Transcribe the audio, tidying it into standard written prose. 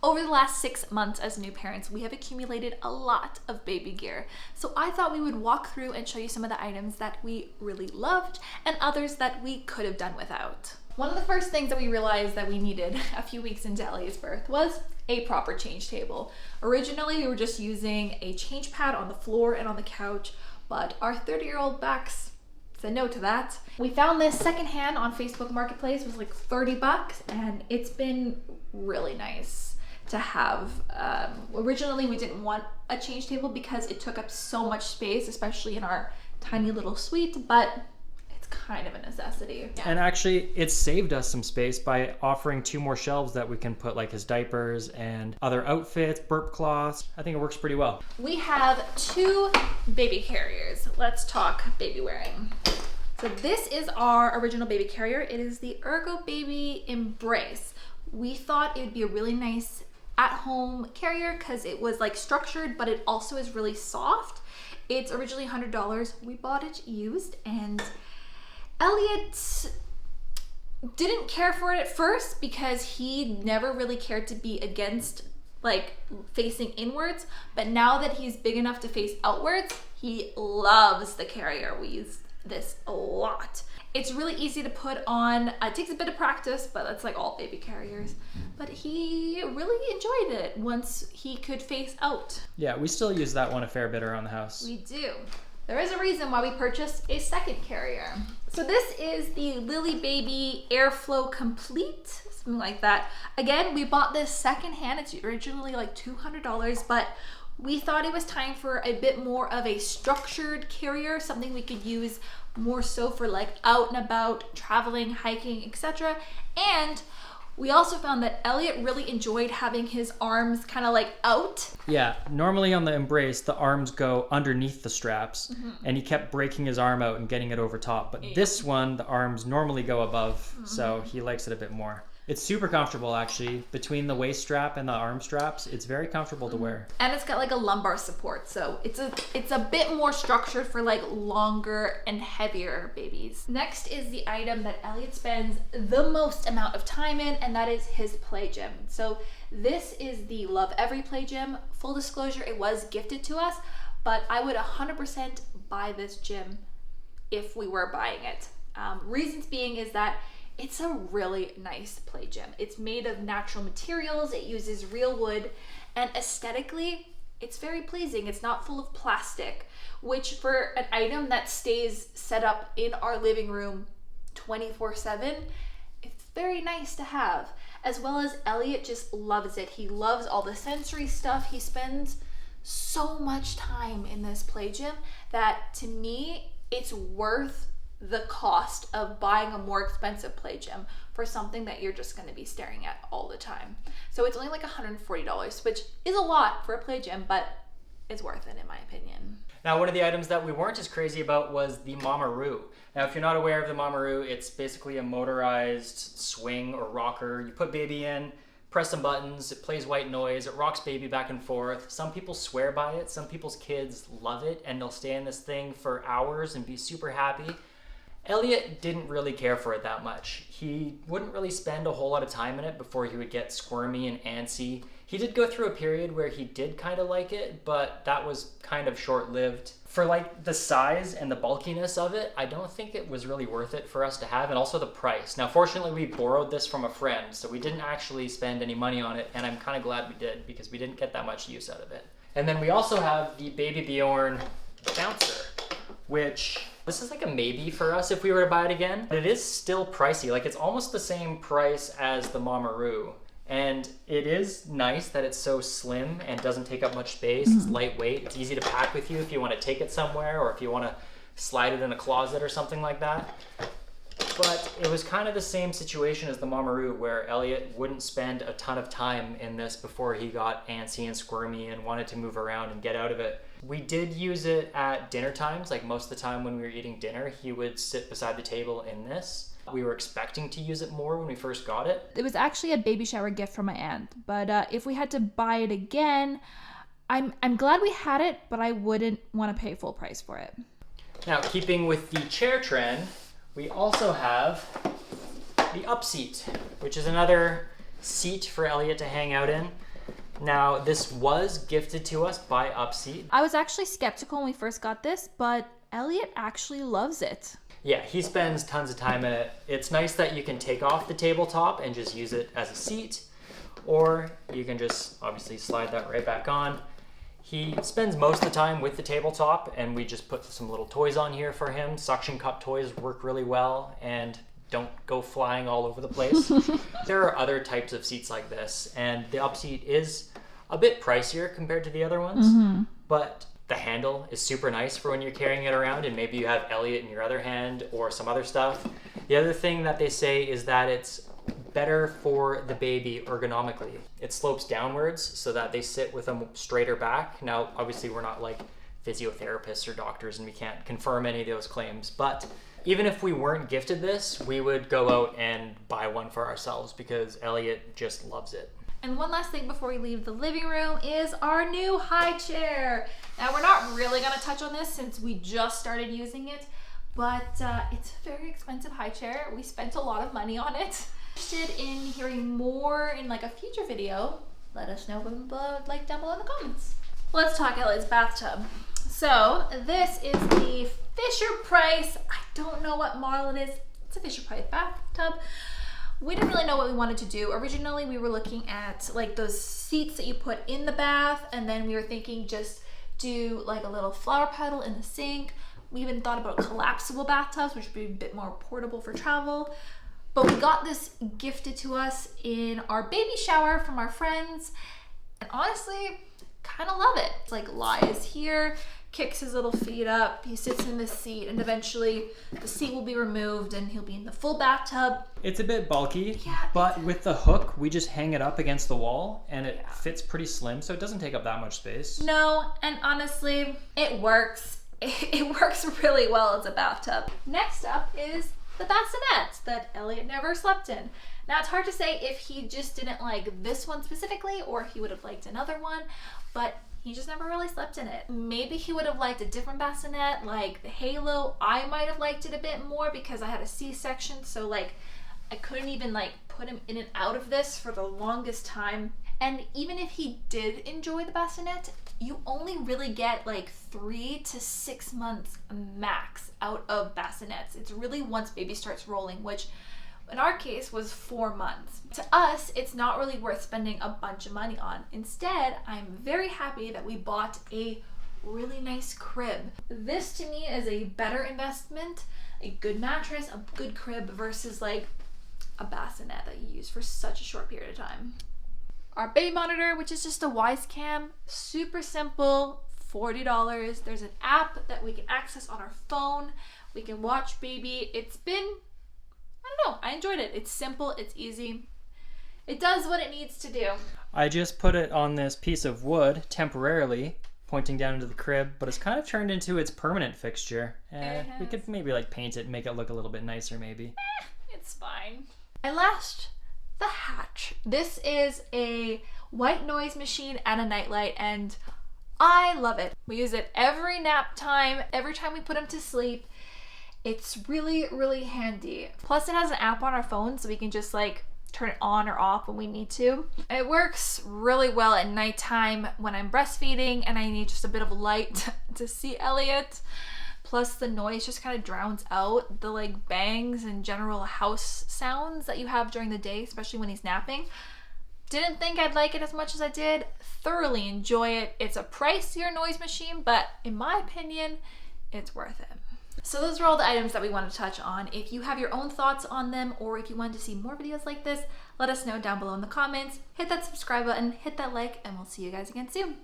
Over the last 6 months as new parents, we have accumulated a lot of baby gear. So I thought we would walk through and show you some of the items that we really loved and others that we could have done without. One of the first things that we realized that we needed a few weeks into Ellie's birth was a proper change table. Originally, we were just using a change pad on the floor and on the couch, but our 30-year-old backs said no to that. We found this secondhand on Facebook Marketplace. It was like $30 and it's been really nice to have. Originally we didn't want a change table because it took up so much space, especially in our tiny little suite, but it's kind of a necessity. Yeah. And actually it saved us some space by offering 2 more shelves that we can put like his diapers and other outfits, burp cloths. I think it works pretty well. We have 2 baby carriers. Let's talk baby wearing. So this is our original baby carrier. It is the Ergo Baby Embrace. We thought it would be a really nice at-home carrier because it was like structured, but it also is really soft. It's originally $100. We bought it used, and Elliot didn't care for it at first because he never really cared to be against like facing inwards, but now that he's big enough to face outwards, he loves the carrier. We use this a lot. It's really easy to put on. It takes a bit of practice, but that's like all baby carriers. But he really enjoyed it once he could face out. Yeah, we still use that one a fair bit around the house. We do. There is a reason why we purchased a second carrier. So this is the Lily Baby Airflow Complete, something like that. Again, we bought this secondhand. It's originally like $200, but we thought it was time for a bit more of a structured carrier, something we could use more so for like out and about, traveling, hiking, etc. And we also found that Elliot really enjoyed having his arms kind of like out. Yeah, normally on the Embrace, the arms go underneath the straps, and he kept breaking his arm out and getting it over top. But this one, the arms normally go above, so he likes it a bit more. It's super comfortable actually. Between the waist strap and the arm straps, it's very comfortable to wear. And it's got like a lumbar support, so it's a bit more structured for like longer and heavier babies. Next is the item that Elliot spends the most amount of time in, and that is his play gym. So this is the Love Every Play Gym. Full disclosure, it was gifted to us, but I would 100% buy this gym if we were buying it. Reasons being is that it's a really nice play gym. It's made of natural materials, it uses real wood, and aesthetically, it's very pleasing. It's not full of plastic, which for an item that stays set up in our living room 24/7, it's very nice to have. As well as Elliot just loves it. He loves all the sensory stuff. He spends so much time in this play gym that to me, it's worth the cost of buying a more expensive play gym for something that you're just going to be staring at all the time. So it's only like $140, which is a lot for a play gym, but it's worth it in my opinion. Now, one of the items that we weren't as crazy about was the Mamaroo. Now, if you're not aware of the Mamaroo, it's basically a motorized swing or rocker. You put baby in, press some buttons, it plays white noise, it rocks baby back and forth. Some people swear by it, some people's kids love it, and they'll stay in this thing for hours and be super happy. Elliot didn't really care for it that much. He wouldn't really spend a whole lot of time in it before he would get squirmy and antsy. He did go through a period where he did kind of like it, but that was kind of short-lived. For like the size and the bulkiness of it, I don't think it was really worth it for us to have, and also the price. Now, fortunately, we borrowed this from a friend, so we didn't actually spend any money on it, and I'm kind of glad we did because we didn't get that much use out of it. And then we also have the Baby Bjorn Bouncer, which this is like a maybe for us if we were to buy it again. But it is still pricey. Like, it's almost the same price as the Mamaroo. And it is nice that it's so slim and doesn't take up much space. It's lightweight. It's easy to pack with you if you want to take it somewhere or if you want to slide it in a closet or something like that. But it was kind of the same situation as the Mamaroo, where Elliot wouldn't spend a ton of time in this before he got antsy and squirmy and wanted to move around and get out of it. We did use it at dinner times. Like most of the time when we were eating dinner, he would sit beside the table in this. We were expecting to use it more when we first got it. It was actually a baby shower gift from my aunt, but if we had to buy it again, I'm glad we had it, but I wouldn't want to pay full price for it. Now, keeping with the chair trend, we also have the Upseat, which is another seat for Elliot to hang out in. Now, this was gifted to us by Upseat. I was actually skeptical when we first got this, but Elliot actually loves it. Yeah, he spends tons of time in it. It's nice that you can take off the tabletop and just use it as a seat, or you can just obviously slide that right back on. He spends most of the time with the tabletop, and we just put some little toys on here for him. Suction cup toys work really well and don't go flying all over the place. There are other types of seats like this, and the Upseat is a bit pricier compared to the other ones, but the handle is super nice for when you're carrying it around and maybe you have Elliot in your other hand or some other stuff. The other thing that they say is that it's better for the baby ergonomically. It slopes downwards so that they sit with a straighter back. Now, obviously we're not like physiotherapists or doctors and we can't confirm any of those claims, but even if we weren't gifted this, we would go out and buy one for ourselves because Elliot just loves it. And one last thing before we leave the living room is our new high chair. Now, we're not really gonna touch on this since we just started using it, but it's a very expensive high chair. We spent a lot of money on it. Interested in hearing more in like a future video, let us know down below in the comments. Let's talk Elliot's bathtub. So this is the Fisher Price. I don't know what model it is. It's a Fisher Price bathtub. We didn't really know what we wanted to do. Originally, we were looking at like those seats that you put in the bath, and then we were thinking just do like a little flower petal in the sink. We even thought about collapsible bathtubs, which would be a bit more portable for travel. But we got this gifted to us in our baby shower from our friends, and honestly, kind of love it. It's like lies here, kicks his little feet up, he sits in the seat, and eventually the seat will be removed and he'll be in the full bathtub. It's a bit bulky, but with the hook, we just hang it up against the wall and it fits pretty slim, so it doesn't take up that much space. No, and honestly, it works. It works really well as a bathtub. Next up is the bassinet that Elliot never slept in. Now, it's hard to say if he just didn't like this one specifically or he would have liked another one, but he just never really slept in it. Maybe he would have liked a different bassinet, like the Halo. I might have liked it a bit more because I had a C-section, so like I couldn't even like put him in and out of this for the longest time. And even if he did enjoy the bassinet, you only really get like 3 to 6 months max out of bassinets. It's really once baby starts rolling, which in our case was 4 months. To us, it's not really worth spending a bunch of money on. Instead, I'm very happy that we bought a really nice crib. This to me is a better investment, a good mattress, a good crib versus like a bassinet that you use for such a short period of time. Our baby monitor, which is just a Wisecam, super simple, $40. There's an app that we can access on our phone. We can watch baby. It's been, I don't know, I enjoyed it. It's simple, it's easy. It does what it needs to do. I just put it on this piece of wood temporarily, pointing down into the crib, but it's kind of turned into its permanent fixture. We could maybe like paint it and make it look a little bit nicer maybe. It's fine. And last, the Hatch. This is a white noise machine and a nightlight, and I love it. We use it every nap time, every time we put him to sleep. It's really, really handy. Plus it has an app on our phone so we can just like turn it on or off when we need to. It works really well at nighttime when I'm breastfeeding and I need just a bit of light to see Elliot. Plus the noise just kind of drowns out the like bangs and general house sounds that you have during the day, especially when he's napping. Didn't think I'd like it as much as I did. Thoroughly enjoy it. It's a pricier noise machine, but in my opinion, it's worth it. So those are all the items that we want to touch on. If you have your own thoughts on them or if you want to see more videos like this, let us know down below in the comments. Hit that subscribe button, hit that like, and we'll see you guys again soon.